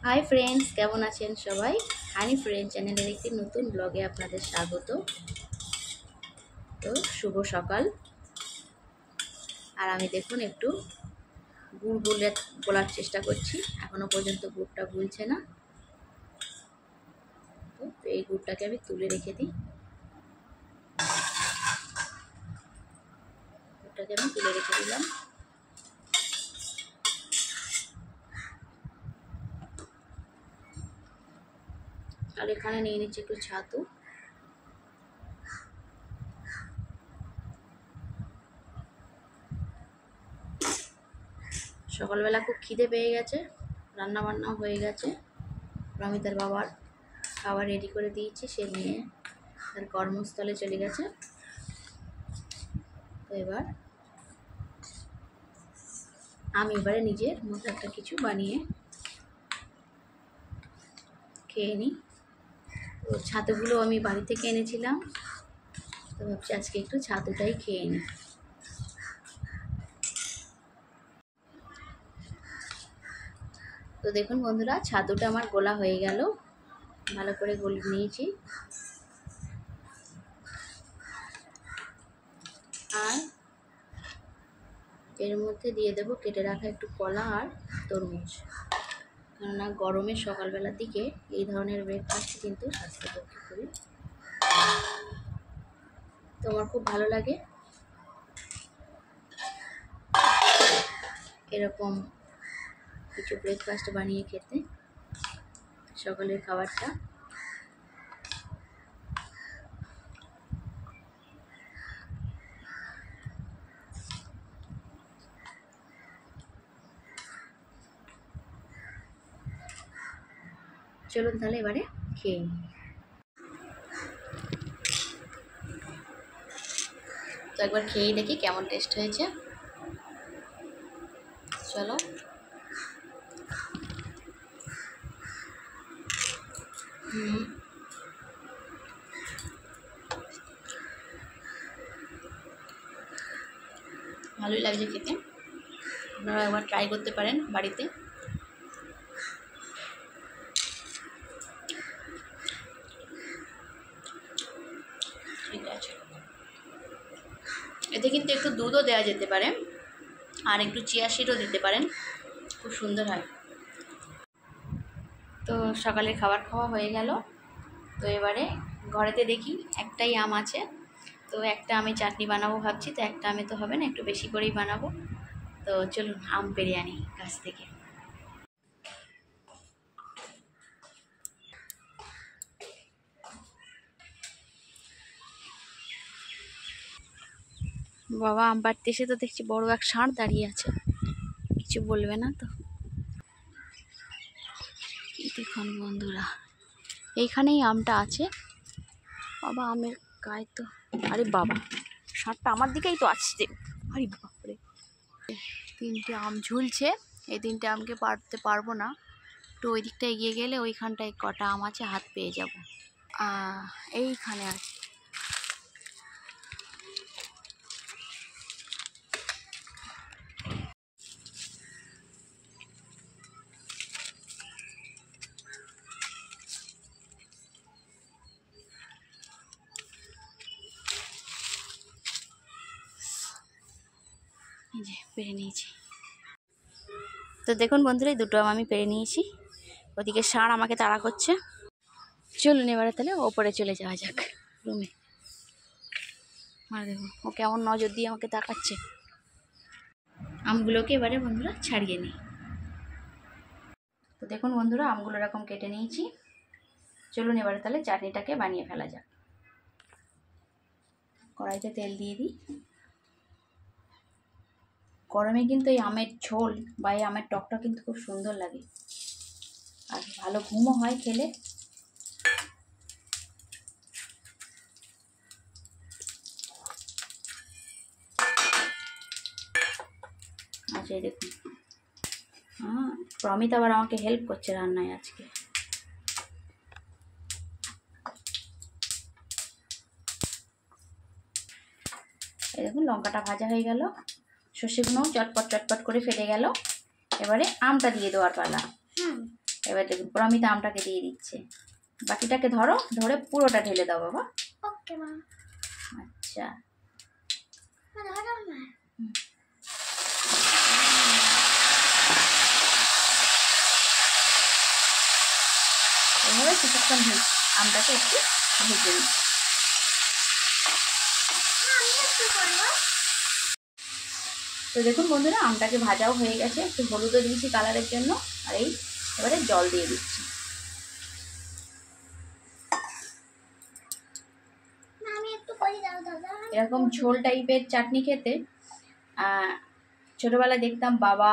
Hi friends, কেমন আছেন সবাই? হানি ফ্রেন্ড চ্যানেলের একটি নতুন ব্লগে আপনাদের স্বাগত। তো শুভ সকাল। আর আমি দেখুন একটু গুড় বলার চেষ্টা করছি, এখনো পর্যন্ত গুড়টা গুলছে না। তো এই গুড়টাকে আমি তুলে রেখে দিই। গুড়টাকে আমি তুলে রেখে দিলাম। আর এখানে নিয়ে নিচ্ছি একটু ছাতু। সকালবেলা খুব খিদে পেয়ে গেছে, রান্না বান্নাও হয়ে গেছে। প্রমিতার বাবার খাবার রেডি করে দিয়েছি, সে নিয়ে তার কর্মস্থলে চলে গেছে। তো আমি এবারে নিজের মতো একটা কিছু বানিয়ে খেয়ে নিই। তো ছাতুগুলো আমি বাড়ি থেকে এনেছিলাম, তো ভাবছি আজকে একটু ছাতুটাই খেয়ে নিই। তো দেখুন বন্ধুরা, ছাতুটা আমার গোলা হয়ে গেল, ভালো করে গলে নিয়েছি। আর এর মধ্যে দিয়ে দেবো কেটে রাখা একটু কলা আর তরমুজ, কেননা গরমের সকালবেলার দিকে এই ধরনের ব্রেকফাস্ট কিন্তু স্বাস্থ্যপক্ষে খুবই, তো আমার খুব ভালো লাগে এরকম কিছু ব্রেকফাস্ট বানিয়ে খেতে। সকালের খাবারটা চলুন তাহলে এবারে খেয়ে নিই। তো একবার খেয়েই দেখি কেমন টেস্ট হয়েছে। চলো। ভালোই লাগছে খেতে, আপনারা একবার ট্রাই করতে পারেন বাড়িতে। ঠিক আছে, এতে কিন্তু একটু দুধও দেওয়া যেতে পারে, আর একটু চিয়া সিডও দিতে পারেন, খুব সুন্দর হয়। তো সকালের খাবার খাওয়া হয়ে গেল। তো এবারে ঘরেতে দেখি একটাই আম আছে, তো একটা আমি চাটনি বানাবো ভাবছি। তো একটা আমে তো হবে না, একটু বেশি করেই বানাবো। তো চলুন আম পেড়ে আনি গাছ থেকে। বাবা, আম পাড়তে এসে তো দেখছি বড় এক ষাঁড় দাঁড়িয়ে আছে, কিছু বলবে না তো? দেখুন বন্ধুরা, এইখানেই আমটা আছে। বাবা, আমের গায়ে তো, আরে বাবা, ষাঁড়টা আমার দিকেই তো আসছে। আরে বাপরে, তিনটে আম ঝুলছে, এই তিনটে আমকে পারতে পারবো না। একটু ওই দিকটা এগিয়ে গেলে ওইখানটায় কটা আম আছে, হাত পেয়ে যাব। এইখানে আছে। এই যে পেরে নিয়েছি। তো দেখুন বন্ধুরা, এই দুটো আম আমি পেরে নিয়েছি। ওদিকে ষাঁড় আমাকে তাড়া করছে। চলুন এবারে তাহলে ওপরে চলে যাওয়া যাক, রুমে। আর দেখুন ও কেমন নজর দিয়ে আমাকে তাকাচ্ছে। আমগুলোকে এবারে বন্ধুরা ছাড়িয়ে নিই। তো দেখুন বন্ধুরা, আমগুলো এরকম কেটে নিয়েছি। চলুন এবারে তাহলে চাটনিটাকে বানিয়ে ফেলা যাক। কড়াইতে তেল দিয়ে দিই। গরমে কিন্তু এই আমের ঝোল বা এই আমের টকটা কিন্তু খুব সুন্দর লাগে, আর ভালো ঘুমও হয় খেলে। আচ্ছা, এই দেখুন, প্রমিত আবার আমাকে হেল্প করছে রান্নায় আজকে। এই দেখুন লঙ্কাটা ভাজা হয়ে গেল, সর্ষেগুলো চটপট চটপট করে ফেটে গেল। এবারে আমটা দিয়ে দেওয়ার পালা। এবার দেখুন প্রমিতা আমটাকে দিয়ে দিচ্ছে। বাকিটাকে ধরো, ধরে পুরোটা ঢেলে দাও বাবা। ওকে মা। আচ্ছা এভাবে কিছুক্ষণ আমটাকে একটু ভেজে দিই। তো দেখুন বন্ধুরা আমটাকে ভাজাও হয়ে গেছে, একটু হলুদও দিয়েছি কালারের জন্য। আর এই এবারে জল দিয়ে দিচ্ছি। এরকম ঝোল টাইপের চাটনি খেতে ছোটবেলায় দেখতাম বাবা,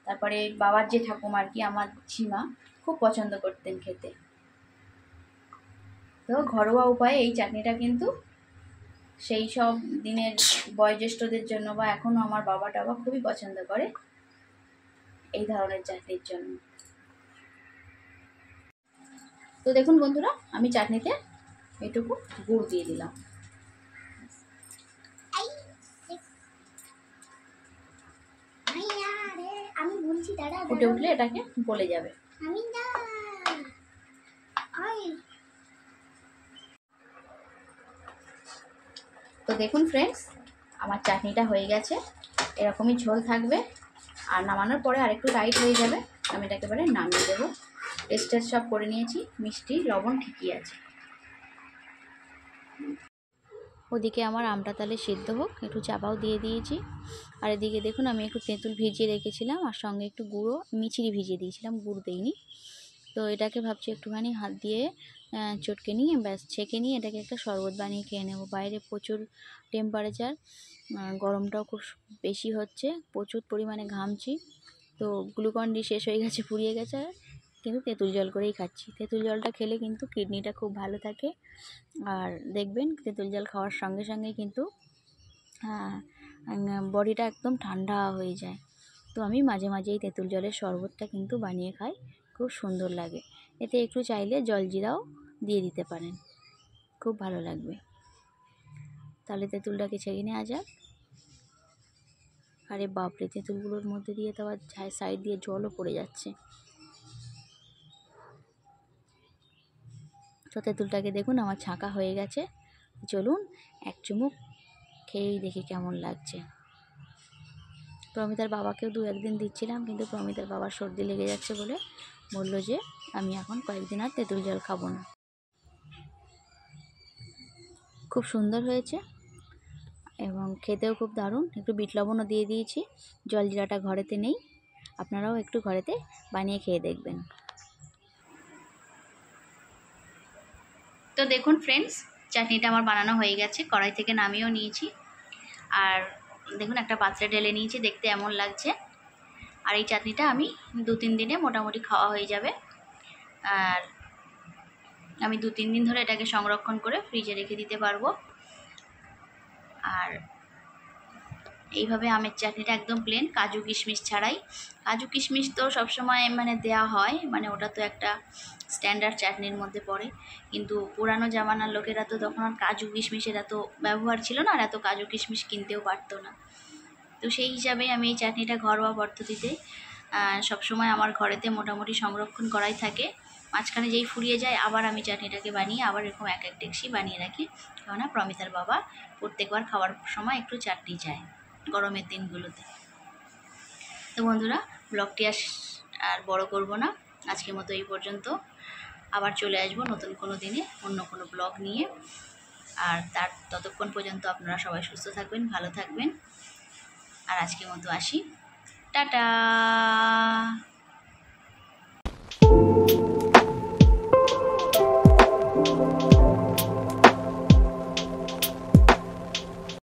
তারপরে বাবার যে ঠাকুমা আর কি, আমার ঝিমা খুব পছন্দ করতেন খেতে। তো ঘরোয়া উপায়ে এই চাটনিটা কিন্তু সেই সব দিনের বয়োজ্যেষ্ঠদের জন্য বা এখনও আমার বাবা টাবা খুবই পছন্দ করে এই ধরনের চাটনির জন্য। তো দেখুন বন্ধুরা আমি চাটনিতে এটুকু গুড় দিয়ে দিলাম। ফুটে উঠলে এটাকে গলে যাবে। তো দেখুন ফ্রেন্ডস আমার চাটনিটা হয়ে গেছে, এরকমই ঝোল থাকবে। আর নামানোর পরে আরেকটু টাইট হয়ে যাবে। আমি এটাকে এবারে নামিয়ে দেবো। টেস্ট সব করে নিয়েছি, মিষ্টি লবণ ঠিকই আছে। ওদিকে আমার আমটা তাহলে সিদ্ধ হোক, একটু চাপাও দিয়ে দিয়েছি। আর এদিকে দেখুন আমি একটু তেঁতুল ভিজিয়ে রেখেছিলাম, আর সঙ্গে একটু গুঁড়ো মিচিরি ভিজিয়ে দিয়েছিলাম, গুড় দিইনি। তো এটাকে ভাবছি একটুখানি হাত দিয়ে চটকে নিয়ে ব্যাস ছেঁকে নিয়ে এটাকে একটা শরবত বানিয়ে খেয়ে নেবো। বাইরে প্রচুর টেম্পারেচার, গরমটাও খুব বেশি হচ্ছে, প্রচুর পরিমাণে ঘামছি। তো গ্লুকন ডি শেষ হয়ে গেছে, ফুরিয়ে গেছে, কিন্তু তেঁতুল জল করেই খাচ্ছি। তেঁতুল জলটা খেলে কিন্তু কিডনিটা খুব ভালো থাকে। আর দেখবেন তেঁতুল জল খাওয়ার সঙ্গে সঙ্গে কিন্তু বডিটা একদম ঠান্ডা হয়ে যায়। তো আমি মাঝে মাঝে এই তেঁতুল জলের শরবতটা কিন্তু বানিয়ে খাই, খুব সুন্দর লাগে। এতে একটু চাইলে জলজিরাও দিয়ে দিতে পারেন, খুব ভালো লাগবে। তাহলে তেঁতুলটাকে ছেঁকে নেওয়া যাক। আরে বাপরে, তেঁতুলগুলোর মধ্যে দিয়ে তো আবার সাইড দিয়ে জলও পড়ে যাচ্ছে। তো তেঁতুলটাকে দেখুন আমার ছাঁকা হয়ে গেছে। চলুন এক চুমুক খেয়েই দেখি কেমন লাগছে। প্রমিতার বাবাকেও 2-1 দিন দিচ্ছিলাম, কিন্তু প্রমিতার বাবার সর্দি লেগে যাচ্ছে বলে বললো যে আমি এখন কয়েকদিন আর তেঁতুল জল খাবো না। খুব সুন্দর হয়েছে এবং খেতেও খুব দারুণ। একটু বিট লবণও দিয়ে দিয়েছি, জলজিরাটা ঘরেতে নেই, আপনারাও একটু ঘরেতে বানিয়ে খেয়ে দেখবেন। তো দেখুন ফ্রেন্ডস চাটনিটা আমার বানানো হয়ে গেছে, কড়াই থেকে নামিয়েও নিয়েছি। আর দেখুন একটা পাত্রে ঢেলে নিয়েছি, দেখতে এমন লাগছে। আর এই চাটনিটা আমি 2-3 দিনে মোটামুটি খাওয়া হয়ে যাবে। আর আমি 2-3 দিন ধরে এটাকে সংরক্ষণ করে ফ্রিজে রেখে দিতে পারবো। আর এইভাবে আমের চাটনিটা একদম প্লেন, কাজু কিশমিশ ছাড়াই। কাজু কিশমিশ তো সবসময় মানে দেয়া হয়, মানে ওটা তো একটা স্ট্যান্ডার্ড চাটনির মধ্যে পড়ে। কিন্তু পুরানো জামানার লোকেরা তো তখন আর কাজু কিশমিশের এত ব্যবহার ছিল না, আর এত কাজু কিশমিশ কিনতেও পারতো না। তো সেই হিসাবে আমি এই চাটনিটা ঘরোয়া পদ্ধতিতে সবসময় আমার ঘরেতে মোটামুটি সংরক্ষণ করাই থাকে। মাঝখানে যেই ফুরিয়ে যায় আবার আমি চাটনিটাকে বানিয়ে আবার এরকম এক ডেকচি বানিয়ে রাখি, কেননা প্রমিতার বাবা প্রত্যেকবার খাওয়ার সময় একটু চাটনি চায় গরমের দিনগুলোতে। তো বন্ধুরা ব্লগটি আর বড় করব না, আজকের মতো এই পর্যন্ত। আবার চলে আসবো নতুন কোনো দিনে অন্য কোনো ব্লগ নিয়ে। আর ততক্ষণ পর্যন্ত আপনারা সবাই সুস্থ থাকবেন, ভালো থাকবেন। আর আজকের মতো আসি, টাটা।